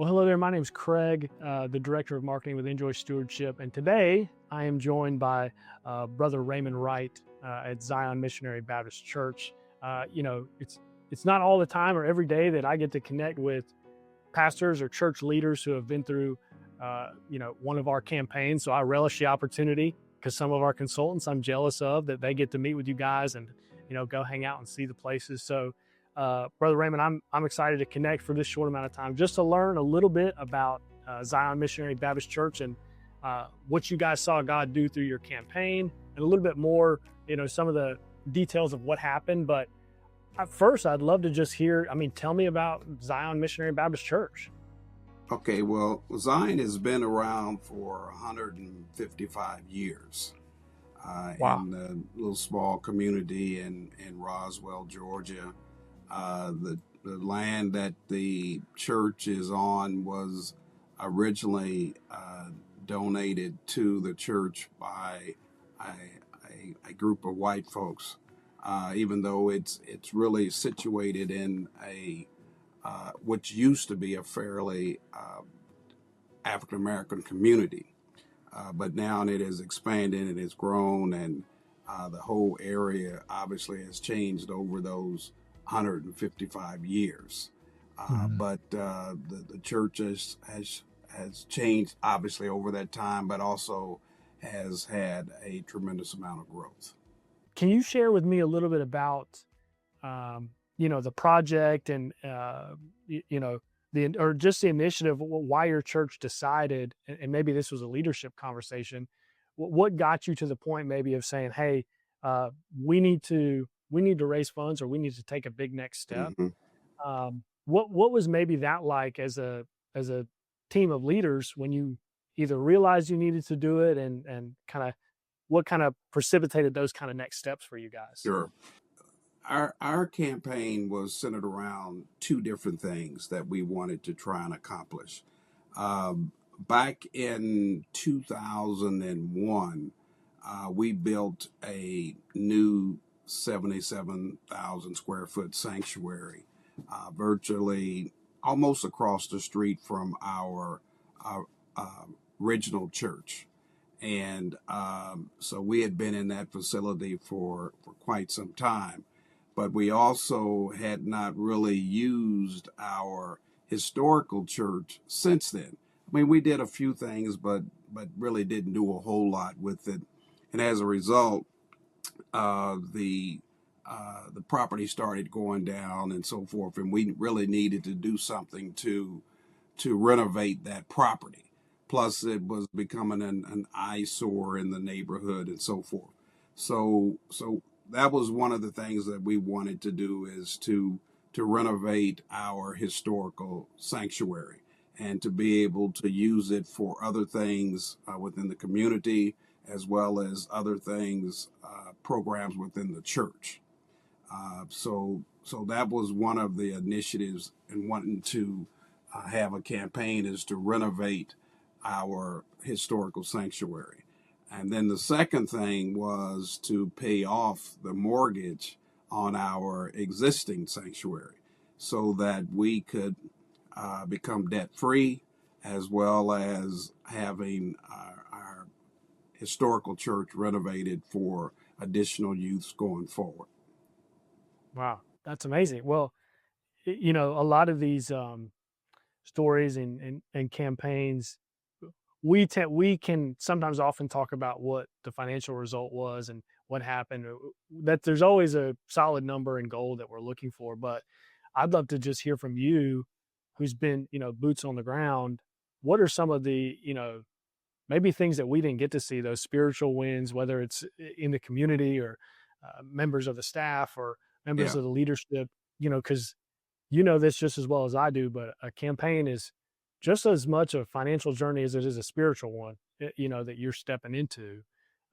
Well, hello there. My name is Craig, the Director of Marketing with INJOY Stewardship. And today I am joined by Brother Raymond Wright at Zion Missionary Baptist Church. It's not all the time or every day that I get to connect with pastors or church leaders who have been through, one of our campaigns. So I relish the opportunity because some of our consultants I'm jealous of that they get to meet with you guys and, go hang out and see the places. So Brother Raymond, I'm excited to connect for this short amount of time, just to learn a little bit about Zion Missionary Baptist Church and what you guys saw God do through your campaign, and a little bit more, some of the details of what happened. But at first, I'd love to just hear. Tell me about Zion Missionary Baptist Church. Okay, well, Zion has been around for 155 years Wow. in a little small community in Roswell, Georgia. The land that the church is on was originally donated to the church by a group of white folks, even though it's really situated in a which used to be a fairly African American community. But now it has expanded and it's grown, and the whole area obviously has changed over those 155 years. Mhm. But the church has changed obviously over that time, but also has had a tremendous amount of growth. Can you share with me a little bit about, the project and, or just the initiative, why your church decided, and maybe this was a leadership conversation, what got you to the point maybe of saying, hey, uh, we need to raise funds, or we need to take a big next step. hmm What was maybe that like as a team of leaders when you either realized you needed to do it, and kind of what kind of precipitated those kind of next steps for you guys? Sure. Our campaign was centered around two different things that we wanted to try and accomplish. Back in 2001, we built a new 77,000 square foot sanctuary, virtually almost across the street from our original church. And so we had been in that facility for quite some time, but we also had not really used our historical church since then. I mean, we did a few things, but really didn't do a whole lot with it. And as a result, the property started going down and so forth, and we really needed to do something to renovate that property. Plus, it was becoming an eyesore in the neighborhood and so forth. So that was one of the things that we wanted to do, is to renovate our historical sanctuary and to be able to use it for other things within the community, as well as other things, programs within the church. So that was one of the initiatives in wanting to have a campaign, is to renovate our historical sanctuary. And then the second thing was to pay off the mortgage on our existing sanctuary so that we could become debt free, as well as having our historical church renovated for additional use going forward. Wow, that's amazing. Well, a lot of these stories and campaigns, we can sometimes often talk about what the financial result was and what happened. That there's always a solid number and goal that we're looking for, but I'd love to just hear from you, who's been, boots on the ground. What are some of the, maybe things that we didn't get to see, those spiritual wins, whether it's in the community or members of the staff or members Yeah. of the leadership, because you know this just as well as I do, but a campaign is just as much a financial journey as it is a spiritual one, that you're stepping into.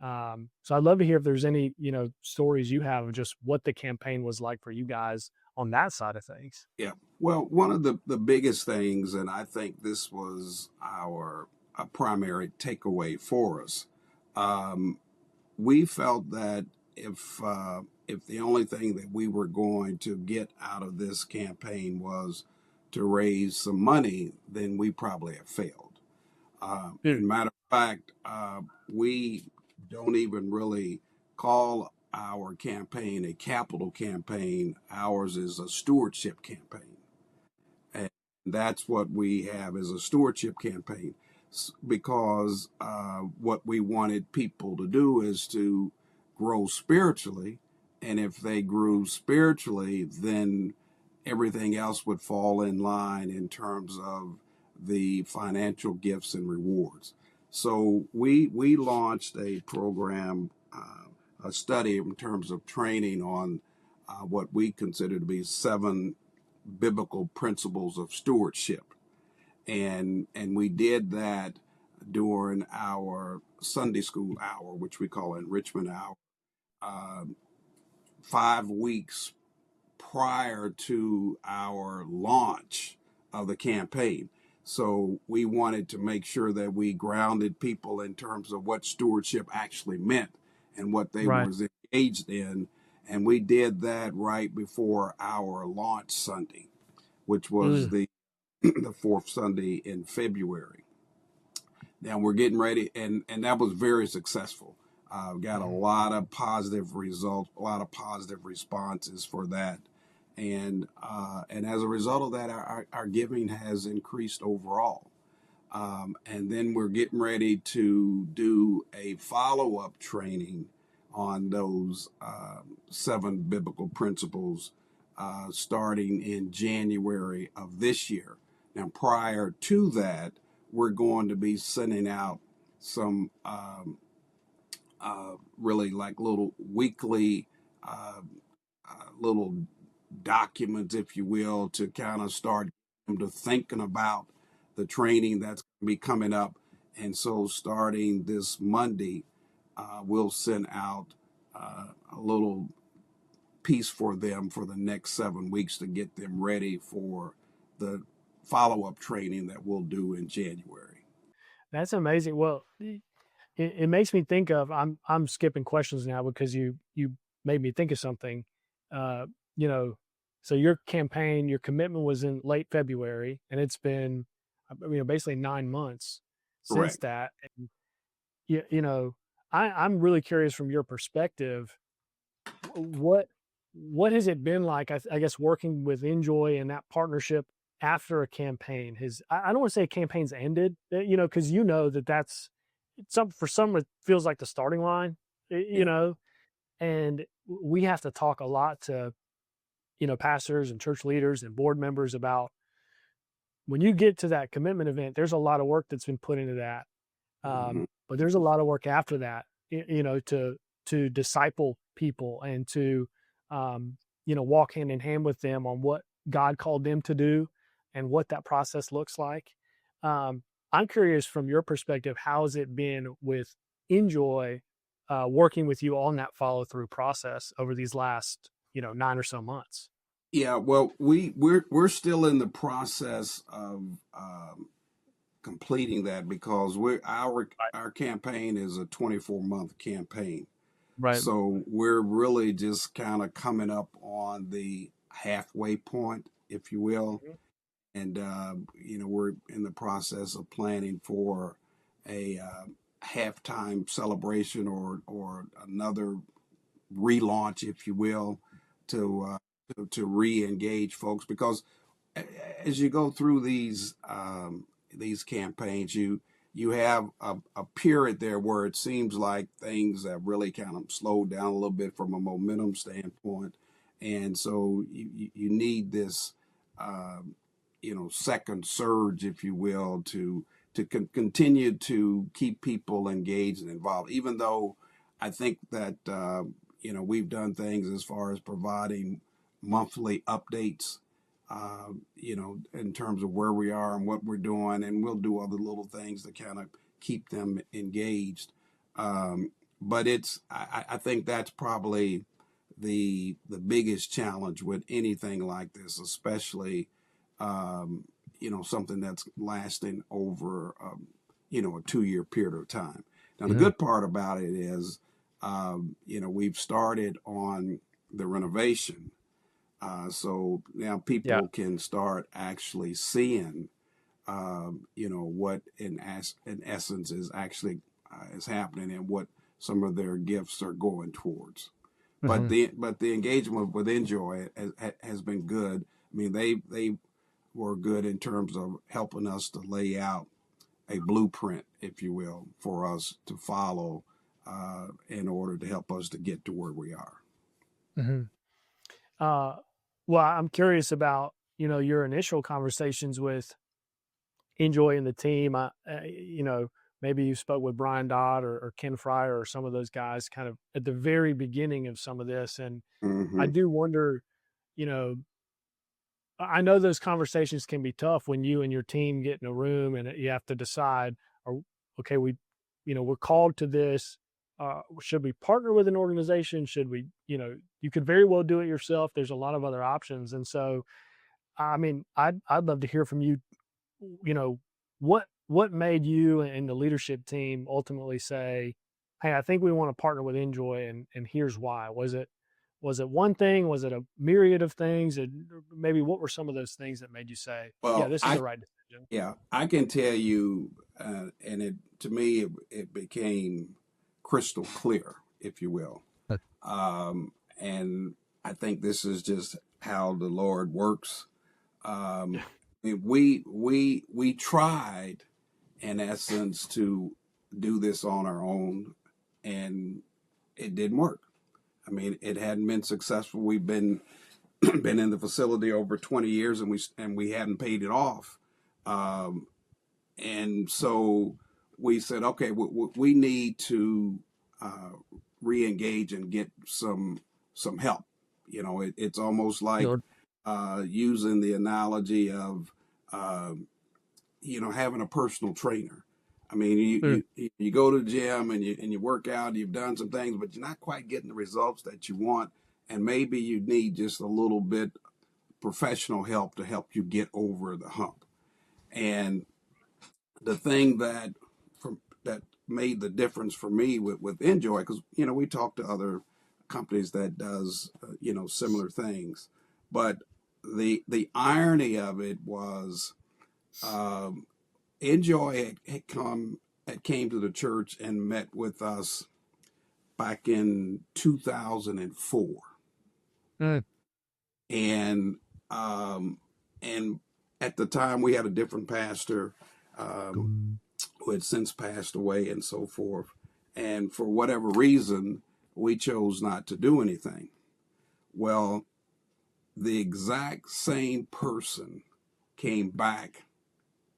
So I'd love to hear if there's any, stories you have of just what the campaign was like for you guys on that side of things. Yeah. Well, one of the biggest things, and I think this was our primary takeaway for us, um, we felt that if the only thing that we were going to get out of this campaign was to raise some money, then we probably have failed. Dude. And matter of fact, we don't even really call our campaign a capital campaign. Ours is a stewardship campaign. And that's what we have as a stewardship campaign because what we wanted people to do is to grow spiritually. And if they grew spiritually, then everything else would fall in line in terms of the financial gifts and rewards. So we launched a program, a study in terms of training on what we consider to be 7 biblical principles of stewardship, and we did that during our Sunday school hour, which we call enrichment hour, uh, 5 weeks prior to our launch of the campaign. So we wanted to make sure that we grounded people in terms of what stewardship actually meant and what they Right. were engaged in. And we did that right before our launch Sunday, which was Mm. the 4th Sunday in February. Now we're getting ready, and that was very successful. Got a Mhm. lot of positive results, a lot of positive responses for that, and as a result of that, our giving has increased overall. And then we're getting ready to do a follow-up training on those 7 biblical principles starting in January of this year. Now, prior to that, we're going to be sending out some really like little weekly uh, little documents, if you will, to kind of start them to thinking about the training that's going to be coming up. And so, starting this Monday, we'll send out a little piece for them for the next 7 weeks to get them ready for the follow-up training that we'll do in January. That's amazing. Well, it makes me think of I'm skipping questions now because you made me think of something. Uh, you know, so your campaign, your commitment was in late February, and it's been basically 9 months since Correct. that. And you know, I'm really curious from your perspective, what what has it been like? I guess working with INJOY and that partnership after a campaign has I don't want to say a campaign's ended, because that's some for some it feels like the starting line, Yeah. and we have to talk a lot to pastors and church leaders and board members about when you get to that commitment event. There's a lot of work that's been put into that, Mhm. but there's a lot of work after that, to disciple people and to, walk hand in hand with them on what God called them to do and what that process looks like. Um, I'm curious from your perspective, how has it been with INJOY, working with you on that follow through process over these last, 9 or so months? Yeah, well, we're still in the process of completing that because Right. our campaign is a 24-month campaign. Right. So we're really just kind of coming up on the halfway point, if you will. Mhm. And, we're in the process of planning for a halftime celebration or another relaunch, if you will, to re-engage folks because as you go through these campaigns, you have a period there where it seems like things have really kind of slowed down a little bit from a momentum standpoint, and so you need this second surge, if you will, to continue to keep people engaged and involved. Even though I think that we've done things as far as providing monthly updates, in terms of where we are and what we're doing, and we'll do other little things to kind of keep them engaged. But I think that's probably the biggest challenge with anything like this, especially something that's lasting over a 2-year period of time. Now the Yeah. good part about it is we've started on the renovation, So now Yeah. people can start actually seeing, what in essence is actually is happening and what some of their gifts are going towards. But Hmm. the engagement with INJOY has been good. I mean, they were good in terms of helping us to lay out a blueprint, if you will, for us to follow in order to help us to get to where we are. Hmm. Uh, well, I'm curious about, your initial conversations with Enjoy and the team. Maybe you spoke with Brian Dodd or Ken Fryer or some of those guys kind of at the very beginning of some of this. And I Hmm. do wonder, you know, I know those conversations can be tough when you and your team get in a room and you have to decide, or okay, we're called to this. Should we partner with an organization? Should we, you could very well do it yourself. There's a lot of other options. And so, I mean, I'd love to hear from you. You know, what made you and the leadership team ultimately say, "Hey, I think we want to partner with Enjoy, and here's why." Was it one thing? Was it a myriad of things? And maybe what were some of those things that made you say, "Yeah, Well, this is the right decision"? yeah, I can tell you, and it to me it became crystal clear, if you will. And I think this is just how the Lord works. Um, we tried in essence to do this on our own, and it didn't work. I mean, it hadn't been successful. We've been been in the facility over 20 years, and we hadn't paid it off. Um, and so we said, okay, we need to uh, re-engage and get some help. It's almost like Lord. using the analogy of uh, having a personal trainer. I mean, Mm. you go to the gym and you work out, and you've done some things, but you're not quite getting the results that you want, and maybe you need just a little bit professional help to help you get over the hump. And the thing that made the difference for me with INJOY, because we talk to other companies that does similar things, but the irony of it was um, INJOY had came to the church and met with us back in 2004, Mm. and um, and at the time we had a different pastor. Um, who had since passed away and so forth. And for whatever reason, we chose not to do anything. Well, the exact same person came back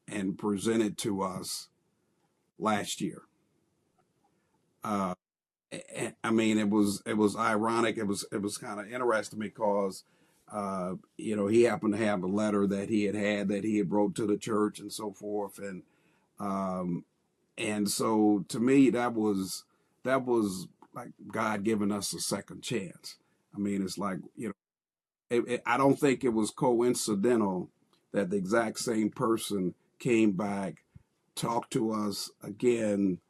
and presented to us last year. Uh, I mean, it was ironic. It was kind of interesting because he happened to have a letter that he had wrote to the church and so forth, um, and so to me that was like God giving us a second chance. I mean, it's like I don't think it was coincidental that the exact same person came back, talked to us again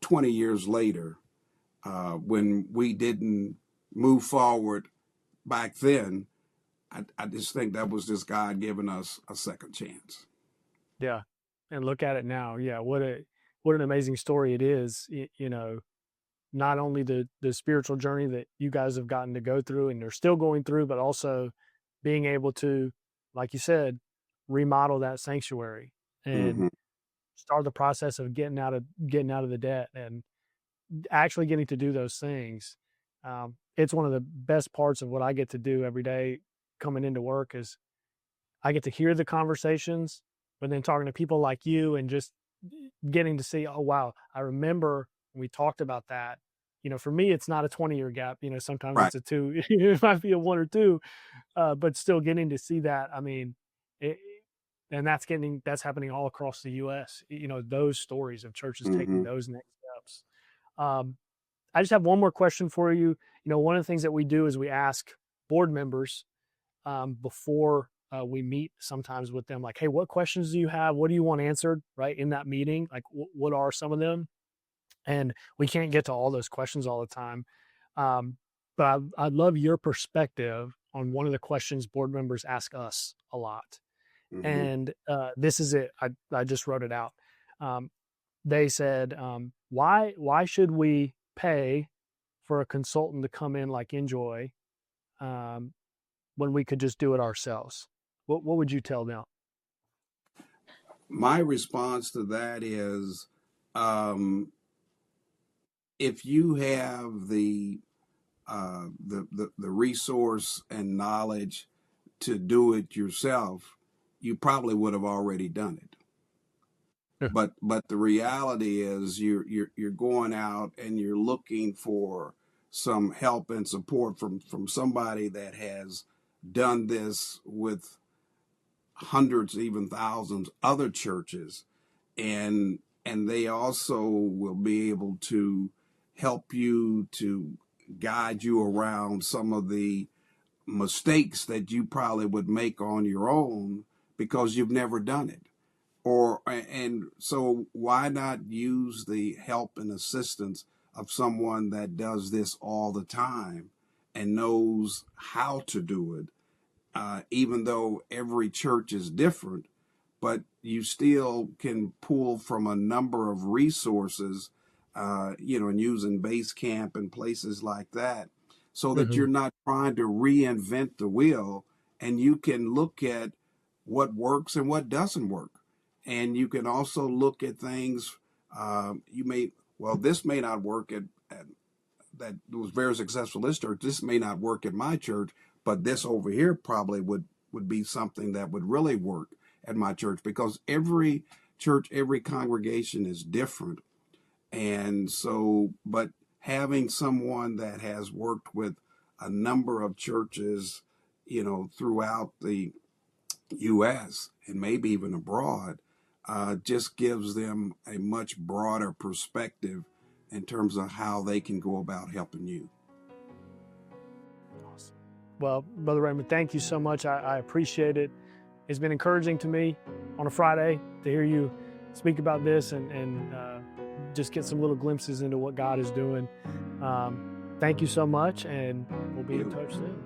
20 years later, when we didn't move forward back then. I just think that was just God giving us a second chance. Yeah, and look at it now. Yeah, what an amazing story it is. Not only the spiritual journey that you guys have gotten to go through and you're still going through, but also being able to, like you said, remodel that sanctuary and Hmm. start the process of getting out of the debt and actually getting to do those things. It's one of the best parts of what I get to do every day coming into work is I get to hear the conversations, but then talking to people like you and just getting to see, oh wow, I remember when we talked about that. For me, it's not a 20-year gap. Sometimes Right. it's a two, it might be a one or two, but still getting to see that. I mean, it, and that's happening all across the U.S. Those stories of churches taking Hmm. those next steps. Um, I just have one more question for you. One of the things that we do is we ask board members before we meet sometimes with them, like, hey, what questions do you have? What do you want answered right in that meeting? Like, what are some of them? And we can't get to all those questions all the time. Um, but I'd love your perspective on one of the questions board members ask us a lot. Hmm. And this is it. I just wrote it out. They said, why should we pay for a consultant to come in like INJOY when we could just do it ourselves? What would you tell them? My response to that is, um, if you have the resource and knowledge to do it yourself, you probably would have already done it. Yeah. But the reality is you're going out and you're looking for some help and support from somebody that has done this with hundreds, even thousands other churches, and they also will be able to help you to guide you around some of the mistakes that you probably would make on your own because you've never done it. Or and so why not use the help and assistance of someone that does this all the time and knows how to do it, even though every church is different, but you still can pull from a number of resources, and using base camp and places like that, so that Mm-hmm. you're not trying to reinvent the wheel, and you can look at what works and what doesn't work. And you can also look at things, this may not work at that was very successful this church. This may not work at my church, but this over here probably would be something that would really work at my church, because every church, every congregation is different. And so, but having someone that has worked with a number of churches, throughout the U.S. and maybe even abroad, just gives them a much broader perspective in terms of how they can go about helping you. Awesome. Well, Brother Raymond, thank you so much. I appreciate it. It's been encouraging to me on a Friday to hear you speak about this and just get some little glimpses into what God is doing. Thank you so much, and we'll be in touch soon.